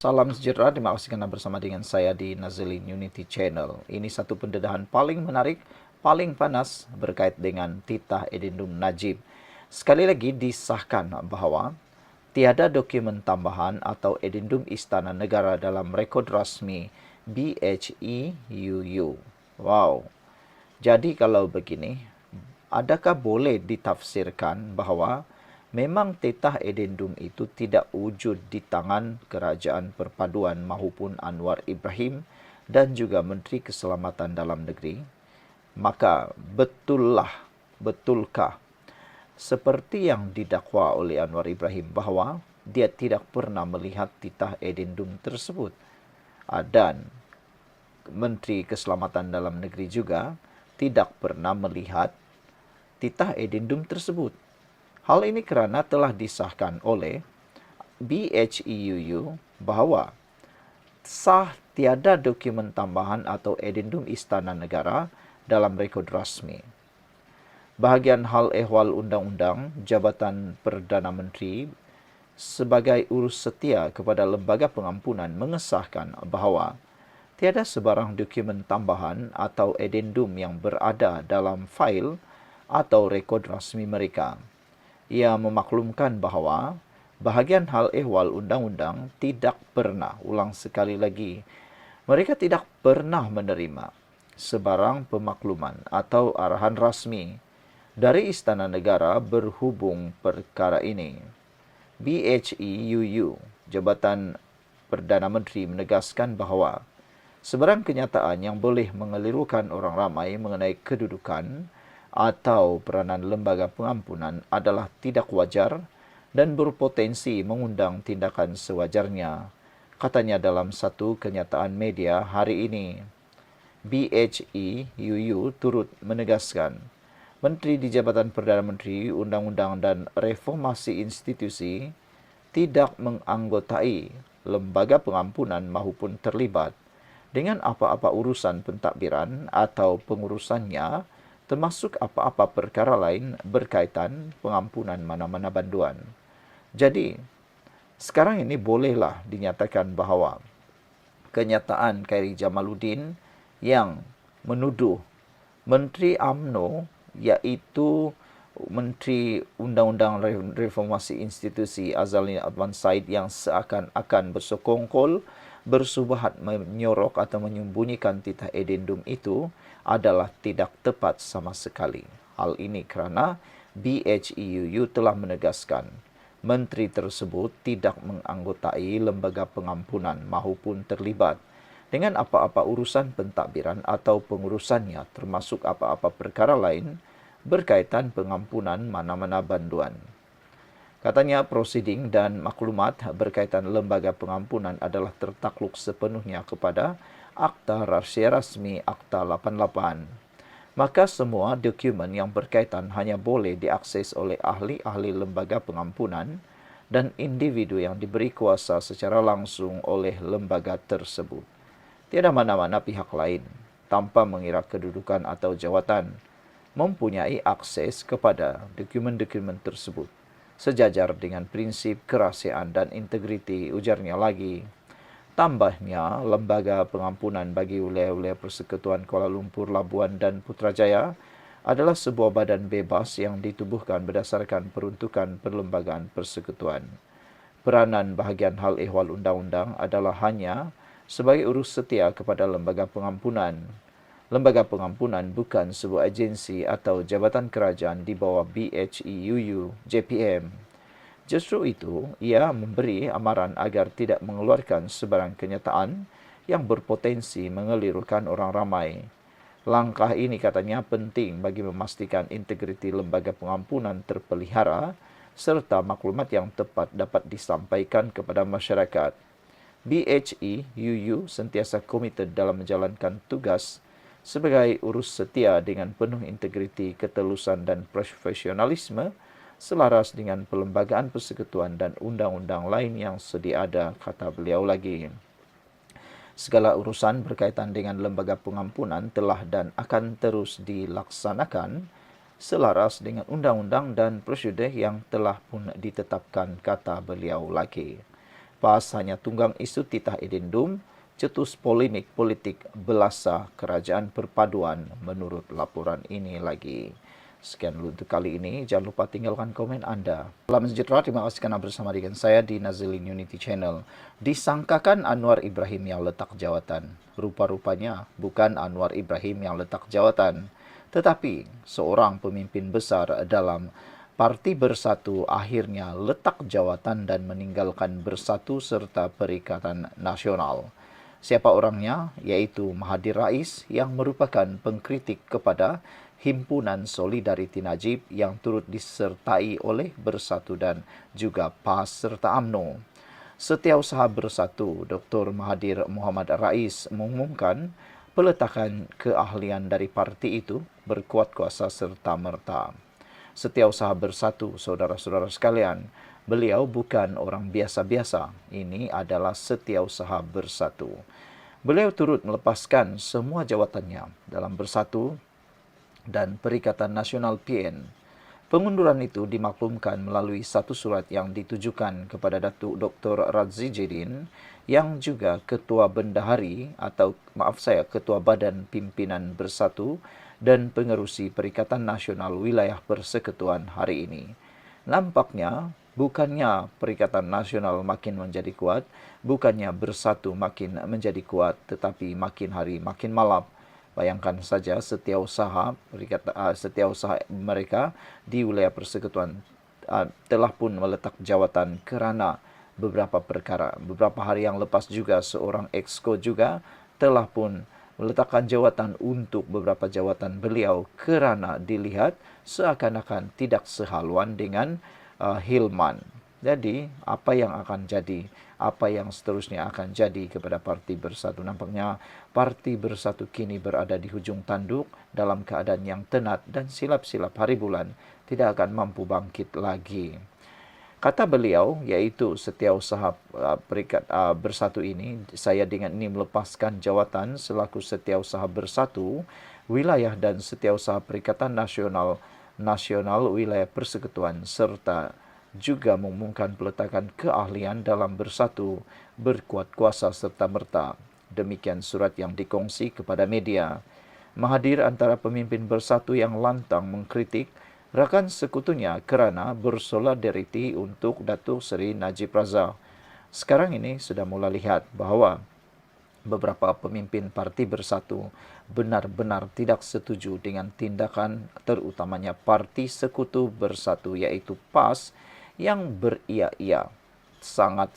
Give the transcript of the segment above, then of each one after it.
Salam sejahtera, terima kasih karena bersama dengan saya di Nazilin Unity Channel. Ini satu pendedahan paling menarik, paling panas berkait dengan titah edendum Najib. Sekali lagi disahkan bahwa tiada dokumen tambahan atau edendum Istana Negara dalam rekod rasmi BHEUU. Wow. Jadi kalau begini, adakah boleh ditafsirkan bahwa memang titah edendum itu tidak wujud di tangan Kerajaan Perpaduan maupun Anwar Ibrahim dan juga Menteri Keselamatan Dalam Negeri? Maka betulkah seperti yang didakwa oleh Anwar Ibrahim bahwa dia tidak pernah melihat titah edendum tersebut? Dan Menteri Keselamatan Dalam Negeri juga tidak pernah melihat titah edendum tersebut. Hal ini kerana telah disahkan oleh BHEUU bahwa sah tiada dokumen tambahan atau edendum Istana Negara dalam rekod rasmi. Bahagian hal ehwal undang-undang Jabatan Perdana Menteri sebagai urus setia kepada Lembaga Pengampunan mengesahkan bahawa tiada sebarang dokumen tambahan atau edendum yang berada dalam fail atau rekod rasmi mereka. Ia memaklumkan bahawa bahagian hal ehwal undang-undang tidak pernah, ulang sekali lagi, mereka tidak pernah menerima sebarang pemakluman atau arahan rasmi dari Istana Negara berhubung perkara ini. BHEUU, Jabatan Perdana Menteri menegaskan bahawa sebarang kenyataan yang boleh mengelirukan orang ramai mengenai kedudukan atau peranan lembaga pengampunan adalah tidak wajar dan berpotensi mengundang tindakan sewajarnya, katanya dalam satu kenyataan media hari ini. BHEUU turut menegaskan, Menteri di Jabatan Perdana Menteri, Undang-Undang dan Reformasi Institusi tidak menganggotai lembaga pengampunan maupun terlibat dengan apa-apa urusan pentadbiran atau pengurusannya, termasuk apa-apa perkara lain berkaitan pengampunan mana-mana banduan. Jadi, sekarang ini bolehlah dinyatakan bahawa kenyataan Khairi Jamaluddin yang menuduh Menteri UMNO, iaitu Menteri Undang-Undang Reformasi Institusi Azharuddin Othman Said, yang seakan-akan bersekongkol bersubahat menyorok atau menyembunyikan titah edendum itu adalah tidak tepat sama sekali. Hal ini kerana BHEUU telah menegaskan menteri tersebut tidak menganggotai lembaga pengampunan maupun terlibat dengan apa-apa urusan pentadbiran atau pengurusannya, termasuk apa-apa perkara lain berkaitan pengampunan mana-mana banduan. Katanya prosiding dan maklumat berkaitan lembaga pengampunan adalah tertakluk sepenuhnya kepada Akta Rahsia Rasmi Akta 88. Maka semua dokumen yang berkaitan hanya boleh diakses oleh ahli-ahli lembaga pengampunan dan individu yang diberi kuasa secara langsung oleh lembaga tersebut. Tiada mana-mana pihak lain, tanpa mengira kedudukan atau jawatan, mempunyai akses kepada dokumen-dokumen tersebut, sejajar dengan prinsip kerahsiaan dan integriti, ujarnya lagi. Tambahnya, Lembaga Pengampunan bagi Wilayah-Wilayah Persekutuan Kuala Lumpur, Labuan dan Putrajaya adalah sebuah badan bebas yang ditubuhkan berdasarkan peruntukan perlembagaan persekutuan. Peranan bahagian hal ehwal undang-undang adalah hanya sebagai urus setia kepada lembaga pengampunan. Lembaga pengampunan bukan sebuah agensi atau jabatan kerajaan di bawah BHEUU JPM. Justru itu, ia memberi amaran agar tidak mengeluarkan sebarang kenyataan yang berpotensi mengelirukan orang ramai. Langkah ini katanya penting bagi memastikan integriti lembaga pengampunan terpelihara serta maklumat yang tepat dapat disampaikan kepada masyarakat. BHEUU sentiasa komited dalam menjalankan tugas sebagai urus setia dengan penuh integriti, ketelusan dan profesionalisme selaras dengan perlembagaan persekutuan dan undang-undang lain yang sedia ada, kata beliau lagi. Segala urusan berkaitan dengan lembaga pengampunan telah dan akan terus dilaksanakan selaras dengan undang-undang dan prosedur yang telah pun ditetapkan, kata beliau lagi. pas hanya tunggang isu titah idindum, cetus polemik politik belasa kerajaan perpaduan menurut laporan ini lagi. Sekian dulu untuk kali ini. Jangan lupa tinggalkan komen Anda. Salam sejahtera. Terima kasih karena bersama dengan saya di Nazilin Unity Channel. Disangkakan Anwar Ibrahim yang letak jawatan. Rupa-rupanya bukan Anwar Ibrahim yang letak jawatan, tetapi seorang pemimpin besar dalam Parti Bersatu akhirnya letak jawatan dan meninggalkan Bersatu serta Perikatan Nasional. Siapa orangnya? Yaitu Mahathir Rais yang merupakan pengkritik kepada Himpunan Solidariti Najib yang turut disertai oleh Bersatu dan juga PAS serta UMNO. Setiausaha Bersatu, Dr. Mahathir Mohamad Rais mengumumkan peletakan keahlian dari parti itu berkuat kuasa serta merta. Setiausaha Bersatu, saudara-saudara sekalian, beliau bukan orang biasa-biasa. Ini adalah Setiausaha Bersatu. Beliau turut melepaskan semua jawatannya dalam Bersatu dan Perikatan Nasional PN. Pengunduran itu dimaklumkan melalui satu surat yang ditujukan kepada Datuk Dr. Radzi Jedin yang juga Ketua Bendahari Ketua Badan Pimpinan Bersatu dan pengerusi Perikatan Nasional Wilayah Persekutuan hari ini. Nampaknya bukannya Perikatan Nasional makin menjadi kuat, bukannya Bersatu makin menjadi kuat, tetapi makin hari makin malam. Bayangkan saja setiausaha mereka di wilayah persekutuan telah pun meletak jawatan kerana beberapa perkara. Beberapa hari yang lepas juga seorang exco juga telah pun meletakkan jawatan untuk beberapa jawatan beliau kerana dilihat seakan-akan tidak sehaluan dengan Hilman. Jadi, apa yang akan jadi? Apa yang seterusnya akan jadi kepada Parti Bersatu? Nampaknya Parti Bersatu kini berada di hujung tanduk dalam keadaan yang tenat dan silap-silap hari bulan tidak akan mampu bangkit lagi. Kata beliau, yaitu Setiausaha Bersatu ini, saya dengan ini melepaskan jawatan selaku Setiausaha Bersatu wilayah dan Setiausaha Perikatan Nasional Wilayah Persekutuan serta juga mengumumkan peletakan keahlian dalam Bersatu berkuat kuasa serta merta. Demikian surat yang dikongsi kepada media. Mahathir antara pemimpin Bersatu yang lantang mengkritik rakan sekutunya kerana bersolidariti untuk Datuk Seri Najib Razak. Sekarang ini sudah mulai lihat bahawa beberapa pemimpin Parti Bersatu benar-benar tidak setuju dengan tindakan terutamanya Parti Sekutu Bersatu iaitu PAS yang beria-ia sangat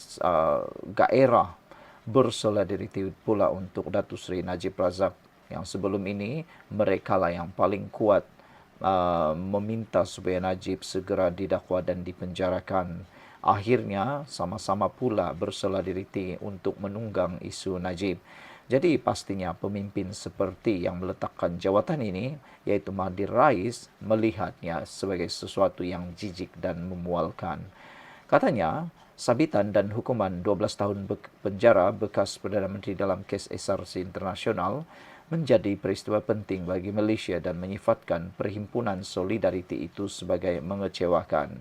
gairah bersolidariti pula untuk Datuk Seri Najib Razak yang sebelum ini mereka lah yang paling kuat meminta supaya Najib segera didakwa dan dipenjarakan. Akhirnya sama-sama pula bersolidariti untuk menunggang isu Najib. Jadi pastinya pemimpin seperti yang meletakkan jawatan ini, yaitu Mahathir Rais, melihatnya sebagai sesuatu yang jijik dan memualkan. Katanya, sabitan dan hukuman 12 tahun penjara bekas Perdana Menteri dalam kes SRC Internasional menjadi peristiwa penting bagi Malaysia dan menyifatkan Perhimpunan Solidariti itu sebagai mengecewakan.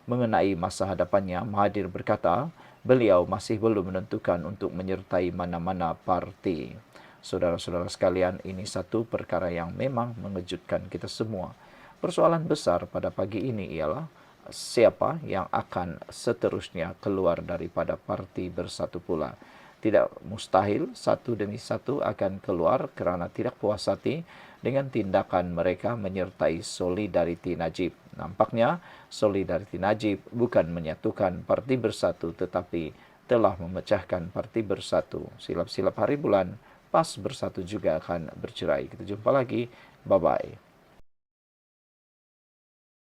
Mengenai masa hadapannya, Mahathir berkata, beliau masih belum menentukan untuk menyertai mana-mana parti. Saudara-saudara sekalian, ini satu perkara yang memang mengejutkan kita semua. Persoalan besar pada pagi ini ialah siapa yang akan seterusnya keluar daripada Parti Bersatu pula. Tidak mustahil satu demi satu akan keluar kerana tidak puas hati dengan tindakan mereka menyertai Solidariti Najib. Nampaknya Solidariti Najib bukan menyatukan Parti Bersatu tetapi telah memecahkan Parti Bersatu. Silap-silap hari bulan, PAS Bersatu juga akan bercerai. Kita jumpa lagi. Bye-bye.